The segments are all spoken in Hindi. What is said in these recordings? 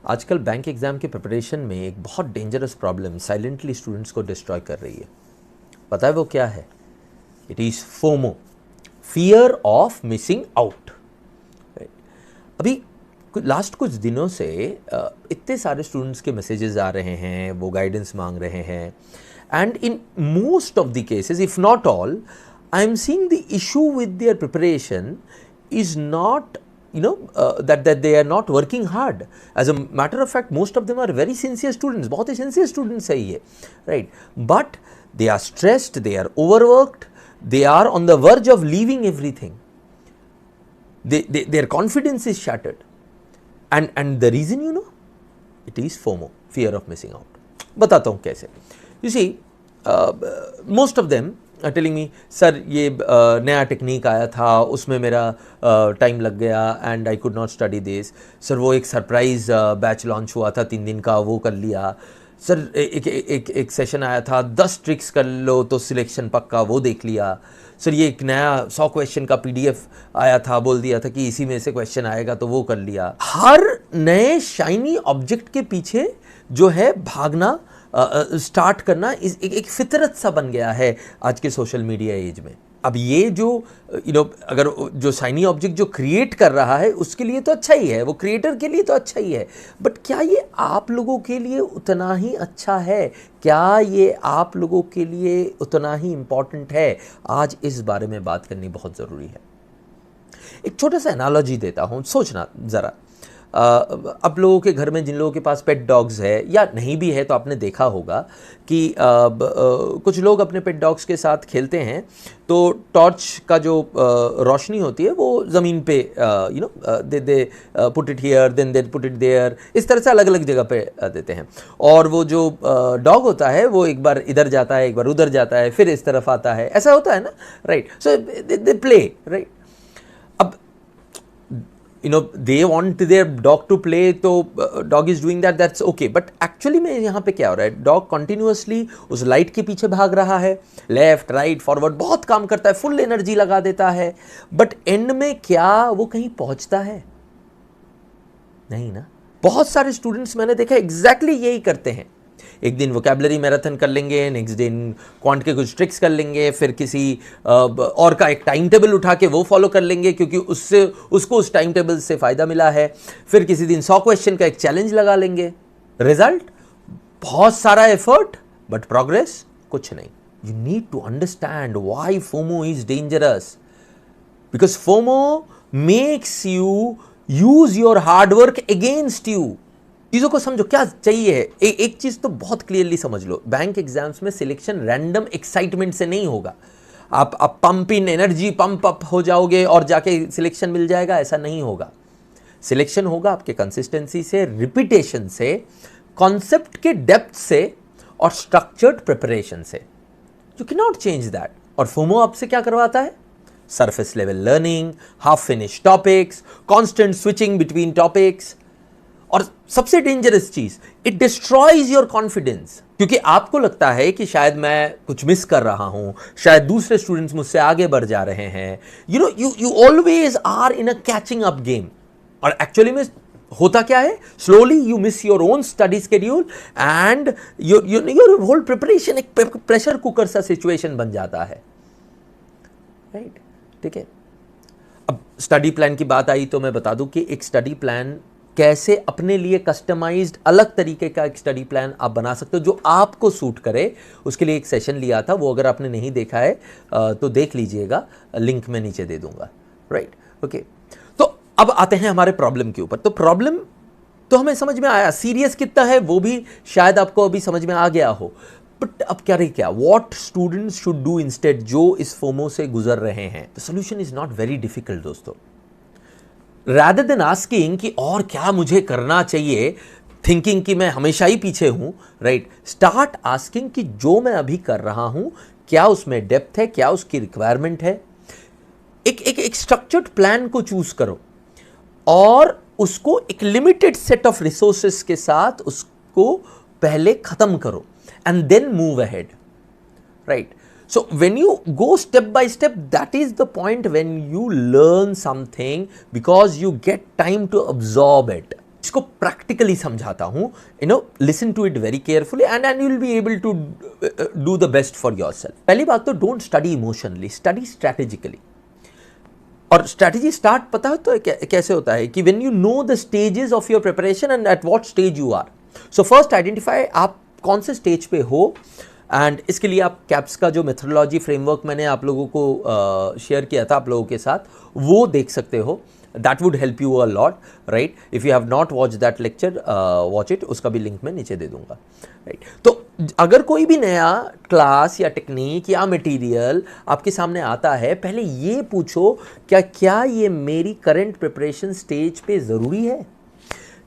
आजकल बैंक एग्ज़ाम के प्रिपरेशन में एक बहुत डेंजरस प्रॉब्लम साइलेंटली स्टूडेंट्स को डिस्ट्रॉय कर रही है। पता है वो क्या है? It is FOMO, fear of missing out. अभी लास्ट कुछ दिनों से इतने सारे स्टूडेंट्स के मैसेजेस आ रहे हैं, वो गाइडेंस मांग रहे हैं, and in most of the cases, if not all, I am seeing the issue with their preparation is not that they are not working hard. As a matter of fact, most of them are very sincere students, बहुत ही sincere students है ये, right? But they are stressed, they are overworked, they are on the verge of leaving everything. Their confidence is shattered, and the reason, it is FOMO, fear of missing out. बताता हूँ कैसे. You see, most of them telling me, sir ये नया टेक्निक आया था, उसमें मेरा टाइम लग गया and I could not study this. Sir वो एक सरप्राइज़ बैच लॉन्च हुआ था 3 दिन का, वो कर लिया. सर एक सेशन आया था 10 ट्रिक्स कर लो तो सिलेक्शन पक्का, वो देख लिया. सर ये एक नया 100 क्वेश्चन का PDF आया था, बोल दिया था कि इसी में से क्वेश्चन आएगा, तो वो कर लिया. हर नए शाइनी ऑब्जेक्ट के पीछे जो है भागना स्टार्ट करना एक फितरत सा बन गया है आज के सोशल मीडिया एज में. अब ये जो अगर जो शाइनी ऑब्जेक्ट जो क्रिएट कर रहा है उसके लिए तो अच्छा ही है, वो क्रिएटर के लिए तो अच्छा ही है, बट क्या ये आप लोगों के लिए उतना ही अच्छा है? क्या ये आप लोगों के लिए उतना ही इम्पॉर्टेंट है? आज इस बारे में बात करनी बहुत ज़रूरी है. एक छोटा सा एनालॉजी देता हूँ, सोचना ज़रा. अब लोगों के घर में जिन लोगों के पास पेट डॉग्स है या नहीं भी है तो आपने देखा होगा कि कुछ लोग अपने पेट डॉग्स के साथ खेलते हैं तो टॉर्च का जो रोशनी होती है वो ज़मीन पे they put it here, then they put it there, इस तरह से अलग अलग जगह पे देते हैं. और वो जो डॉग होता है वो एक बार इधर जाता है, एक बार उधर जाता है, फिर इस तरफ आता है, ऐसा होता है ना, right? So they play, right? अब they want their dog to play, तो dog is doing that, that's okay. But actually में यहाँ पे क्या हो रहा है? Dog continuously उस लाइट के पीछे भाग रहा है, लेफ्ट राइट फॉरवर्ड बहुत काम करता है, फुल एनर्जी लगा देता है, बट एंड में क्या वो कहीं पहुँचता है? नहीं ना. बहुत सारे स्टूडेंट्स मैंने देखा एग्जैक्टली यही करते हैं. एक दिन वोकैबुलरी मैराथन कर लेंगे, नेक्स्ट दिन क्वांट के कुछ ट्रिक्स कर लेंगे, फिर किसी और का एक टाइम टेबल उठा के वो फॉलो कर लेंगे क्योंकि उसको उस टाइम टेबल से फ़ायदा मिला है. फिर किसी दिन 100 क्वेश्चन का एक चैलेंज लगा लेंगे. रिजल्ट बहुत सारा एफर्ट बट प्रोग्रेस कुछ नहीं. You need to understand why FOMO is dangerous, because FOMO makes you use your hard work against you. चीज़ों को समझो, क्या चाहिए. एक चीज़ तो बहुत क्लियरली समझ लो, बैंक एग्जाम्स में सिलेक्शन रैंडम एक्साइटमेंट से नहीं होगा. आप pump in energy, pump up हो जाओगे और जाके सिलेक्शन मिल जाएगा, ऐसा नहीं होगा. सिलेक्शन होगा आपके कंसिस्टेंसी से, रिपीटेशन से, कॉन्सेप्ट के डेप्थ से और स्ट्रक्चर्ड प्रिपरेशन से. You can not change that. और फोमो आपसे क्या करवाता है? Surface level learning, half finish topics, constant switching between topics, और सबसे डेंजरस चीज, इट डिस्ट्रॉयज योर कॉन्फिडेंस. क्योंकि आपको लगता है कि शायद मैं कुछ मिस कर रहा हूं, शायद दूसरे स्टूडेंट्स मुझसे आगे बढ़ जा रहे हैं. You always are in a catching up game. और एक्चुअली में होता क्या है? Slowly you miss your own study schedule and your whole preparation एक प्रेशर कुकर सा सिचुएशन बन जाता है, राइट? ठीक है. अब स्टडी प्लान की बात आई तो मैं बता दूं कि एक स्टडी प्लान कैसे अपने लिए कस्टमाइज्ड अलग तरीके का एक स्टडी प्लान आप बना सकते हो जो आपको सूट करे. उसके लिए एक सेशन लिया था, वो अगर आपने नहीं देखा है तो देख लीजिएगा, लिंक मैं नीचे दे दूंगा, राइट? ओके. तो अब आते हैं हमारे प्रॉब्लम के ऊपर. तो प्रॉब्लम तो हमें समझ में आया, सीरियस कितना है वो भी शायद आपको अभी समझ में आ गया हो. बट अब क्या what students should do instead, जो इस फोमो से गुजर रहे हैं. The solution is not very difficult दोस्तों. Rather than asking कि और क्या मुझे करना चाहिए, थिंकिंग कि मैं हमेशा ही पीछे हूं, राइट? स्टार्ट आस्किंग कि जो मैं अभी कर रहा हूं क्या उसमें डेप्थ है, क्या उसकी रिक्वायरमेंट है. एक स्ट्रक्चर्ड प्लान को चूज करो और उसको एक लिमिटेड सेट ऑफ रिसोर्सेस के साथ उसको पहले खत्म करो and then move ahead, right? So when you go step by step, that is the point when you learn something because you get time to absorb it. इसको प्रैक्टिकली समझाता हूं, listen to it very carefully and you will be able to do the best for yourself. पहली बात तो don't study emotionally, study strategically. और स्ट्रैटेजी स्टार्ट पता है तो कैसे होता है कि when you know the stages of your preparation and at what stage you are. So first identify आप कौन से स्टेज पे हो, एंड इसके लिए आप कैप्स का जो मेथोडोलॉजी फ्रेमवर्क मैंने आप लोगों को शेयर किया था आप लोगों के साथ, वो देख सकते हो। That would help you a lot, right. If you have not watch that lecture, watch it, उसका भी लिंक मैं नीचे दे दूंगा, राइट। तो अगर कोई भी नया क्लास या टेक्निक या मटेरियल आपके सामने आता है, पहले ये पूछो क्या ये मेरी करंट प्रिपरेशन स्टेज पे ज़रूरी है,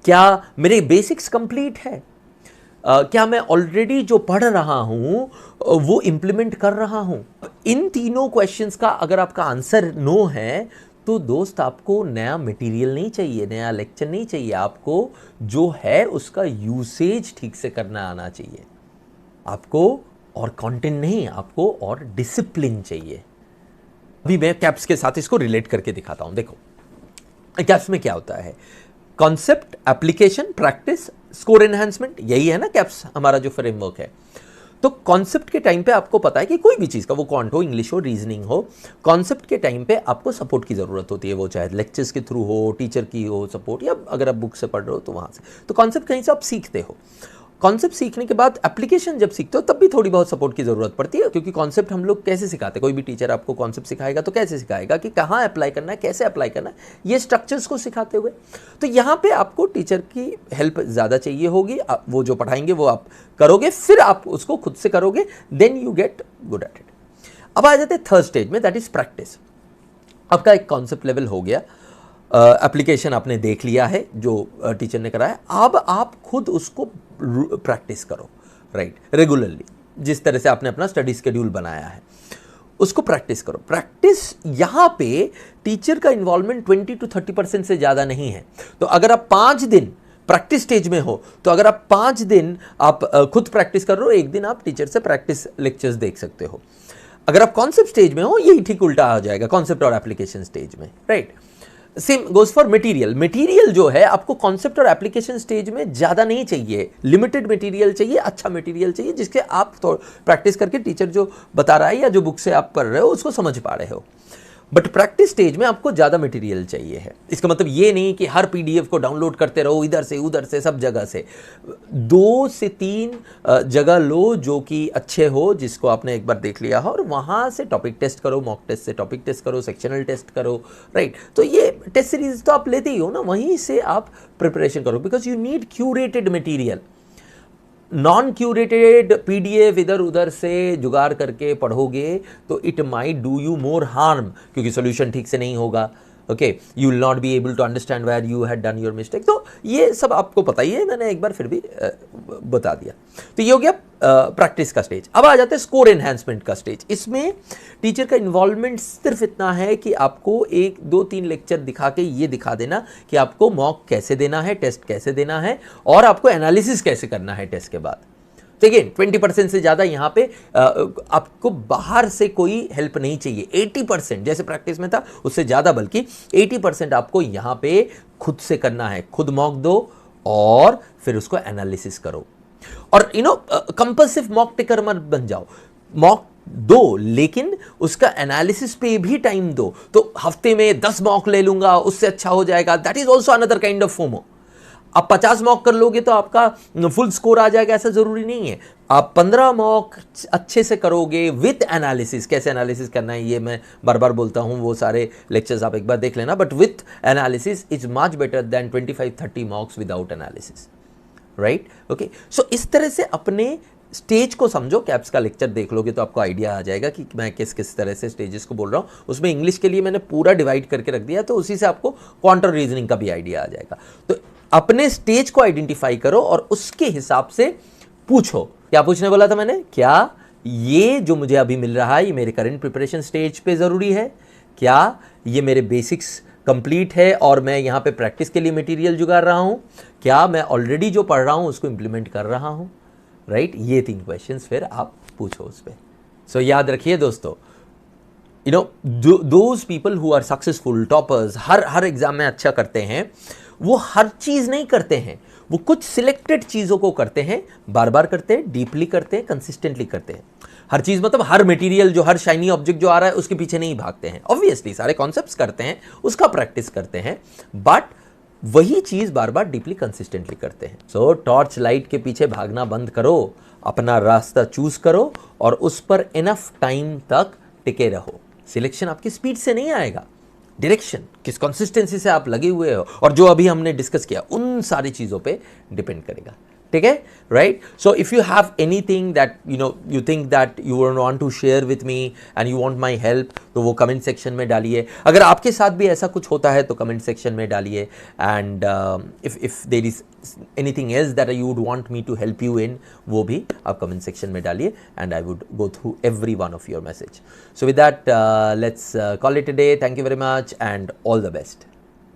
क्या मेरे बेसिक्स कंप्लीट है, क्या मैं ऑलरेडी जो पढ़ रहा हूं वो इंप्लीमेंट कर रहा हूं। इन तीनों क्वेश्चंस का अगर आपका आंसर नो है तो दोस्त आपको नया मटेरियल नहीं चाहिए, नया लेक्चर नहीं चाहिए, आपको जो है उसका यूसेज ठीक से करना आना चाहिए। आपको और कंटेंट नहीं, आपको और डिसिप्लिन चाहिए। अभी मैं कैप्स के साथ इसको रिलेट करके दिखाता हूं। देखो कैप्स में क्या होता है, concept, application, practice, score enhancement, यही है ना कैप्स हमारा जो फ्रेमवर्क है। तो कॉन्सेप्ट के टाइम पे आपको पता है कि कोई भी चीज़ का, वो क्वांट हो, इंग्लिश हो, रीजनिंग हो, कॉन्सेप्ट के टाइम पे आपको सपोर्ट की ज़रूरत होती है, वो चाहे लेक्चर्स के थ्रू हो, टीचर की हो सपोर्ट, या अगर आप बुक से पढ़ रहे हो तो वहाँ से। तो कॉन्सेप्ट कहीं से आप सीखते हो। कॉन्सेप्ट सीखने के बाद एप्लीकेशन जब सीखते हो तब भी थोड़ी बहुत सपोर्ट की ज़रूरत पड़ती है, क्योंकि कॉन्सेप्ट हम लोग कैसे सिखाते हैं, कोई भी टीचर आपको कॉन्सेप्ट सिखाएगा तो कैसे सिखाएगा कि कहाँ अप्लाई करना है, कैसे अप्लाई करना है, ये स्ट्रक्चर्स को सिखाते हुए। तो यहाँ पे आपको टीचर की हेल्प ज़्यादा चाहिए होगी। वो जो पढ़ाएंगे वो आप करोगे, फिर आप उसको खुद से करोगे, then you get good at it. अब आ जाते हैं थर्ड स्टेज में, दैट इज़ प्रैक्टिस। आपका एक कॉन्सेप्ट लेवल हो गया, एप्लीकेशन आपने देख लिया है जो टीचर ने कराया, अब आप खुद उसको प्रैक्टिस करो, राइट, रेगुलरली। जिस तरह से आपने अपना स्टडी शेड्यूल बनाया है उसको प्रैक्टिस करो। प्रैक्टिस यहाँ पे टीचर का इन्वॉल्वमेंट 20 to 30% से ज़्यादा नहीं है। तो अगर आप 5 दिन प्रैक्टिस स्टेज में हो, तो अगर आप 5 दिन आप खुद प्रैक्टिस कर रहे हो, एक दिन आप टीचर से प्रैक्टिस लेक्चर्स देख सकते हो। अगर आप कॉन्सेप्ट स्टेज में हो, यही ठीक उल्टा आ जाएगा, कॉन्सेप्ट और एप्लीकेशन स्टेज में, right. Same goes for material. Material जो है आपको कॉन्सेप्ट और एप्लीकेशन स्टेज में ज़्यादा नहीं चाहिए, लिमिटेड मटेरियल चाहिए, अच्छा मटेरियल चाहिए, जिसके आप तो प्रैक्टिस करके टीचर जो बता रहा है या जो बुक से आप पढ़ रहे हो उसको समझ पा रहे हो। बट प्रैक्टिस स्टेज में आपको ज़्यादा मटेरियल चाहिए है। इसका मतलब ये नहीं कि हर पीडीएफ को डाउनलोड करते रहो इधर से उधर से सब जगह से। 2 से 3 जगह लो जो कि अच्छे हो, जिसको आपने एक बार देख लिया हो, और वहाँ से टॉपिक टेस्ट करो, मॉक टेस्ट से टॉपिक टेस्ट करो, सेक्शनल टेस्ट करो, राइट। तो ये टेस्ट सीरीज तो आप लेते ही हो ना, वहीं से आप प्रिपरेशन करो, because you need curated material. Non curated PDF इधर उधर से जुगाड़ करके पढ़ोगे तो it might do you more harm, क्योंकि सोल्यूशन ठीक से नहीं होगा। Okay, you will not be able to understand where you had done your mistake. तो ये सब आपको पता ही है, मैंने एक बार फिर भी बता दिया। तो ये हो गया प्रैक्टिस का स्टेज। अब आ जाते हैं स्कोर एनहांसमेंट का स्टेज। इसमें टीचर का इन्वॉल्वमेंट सिर्फ इतना है कि आपको 1, 2, 3 लेक्चर दिखा के ये दिखा देना कि आपको मॉक कैसे देना है, टेस्ट कैसे देना है, और आपको एनालिसिस कैसे करना है टेस्ट के बाद। तो अगेन 20% से ज़्यादा यहाँ पे आपको बाहर से कोई हेल्प नहीं चाहिए। 80% जैसे प्रैक्टिस में था उससे ज़्यादा, बल्कि 80% आपको यहाँ पे खुद से करना है। खुद मॉक दो और फिर उसको एनालिसिस करो। और कंपल्सिव मॉक टेकर मत बन जाओ। मॉक दो लेकिन उसका एनालिसिस पे भी टाइम दो। तो हफ्ते में 10 मॉक ले लूंगा उससे अच्छा हो जाएगा, that is also another kind of FOMO. आप 50 मॉक कर लोगे तो आपका फुल स्कोर आ जाएगा, ऐसा जरूरी नहीं है। आप 15 मॉक अच्छे से करोगे विथ एनालिसिस। कैसे एनालिसिस करना है ये मैं बार बार बोलता हूँ, वो सारे लेक्चर्स आप एक बार देख लेना, but with analysis is much better than 25-30 mocks without analysis, right. Okay, so इस तरह से अपने स्टेज को समझो। कैप्स का लेक्चर देख लोगे तो आपको आइडिया आ जाएगा कि मैं किस किस तरह से स्टेजेस को बोल रहा हूँ। उसमें इंग्लिश के लिए मैंने पूरा डिवाइड करके रख दिया, तो उसी से आपको क्वांटम रीजनिंग का भी आइडिया आ जाएगा। तो अपने स्टेज को आइडेंटिफाई करो और उसके हिसाब से पूछो। क्या पूछने बोला था मैंने, क्या ये जो मुझे अभी मिल रहा है ये मेरे करंट प्रिपरेशन स्टेज पे ज़रूरी है, क्या ये मेरे बेसिक्स कंप्लीट है और मैं यहाँ पे प्रैक्टिस के लिए मटेरियल जुगाड़ रहा हूँ, क्या मैं ऑलरेडी जो पढ़ रहा हूँ उसको इम्प्लीमेंट कर रहा हूँ, राइट। ये 3 क्वेश्चंस फिर आप पूछो उस पर। सो याद रखिए दोस्तों, those people who are successful toppers, हर एग्जाम में अच्छा करते हैं, वो हर चीज नहीं करते हैं, वो कुछ सिलेक्टेड चीजों को करते हैं, बार बार करते हैं, डीपली करते हैं, कंसिस्टेंटली करते हैं। हर चीज मतलब हर मटेरियल, जो हर शाइनी ऑब्जेक्ट जो आ रहा है उसके पीछे नहीं भागते हैं। ऑब्वियसली सारे कॉन्सेप्ट्स करते हैं, उसका प्रैक्टिस करते हैं, बट वही चीज बार बार डीपली कंसिस्टेंटली करते हैं। सो टॉर्च लाइट के पीछे भागना बंद करो, अपना रास्ता चूज करो और उस पर इनफ टाइम तक टिके रहो। सिलेक्शन आपकी स्पीड से नहीं आएगा, डायरेक्शन, किस कंसिस्टेंसी से आप लगे हुए हो और जो अभी हमने डिस्कस किया उन सारी चीजों पे डिपेंड करेगा। ठीक है, right? So if you have anything that you think that you want to share with me and you want my help, तो वो कमेंट सेक्शन में डालिए। अगर आपके साथ भी ऐसा कुछ होता है तो कमेंट सेक्शन में डालिए। And if there is anything else that you would want me to help you in, वो भी आप कमेंट सेक्शन में डालिए and I would go through every one of your message. So with that let's call it a day. Thank you very much and all the best.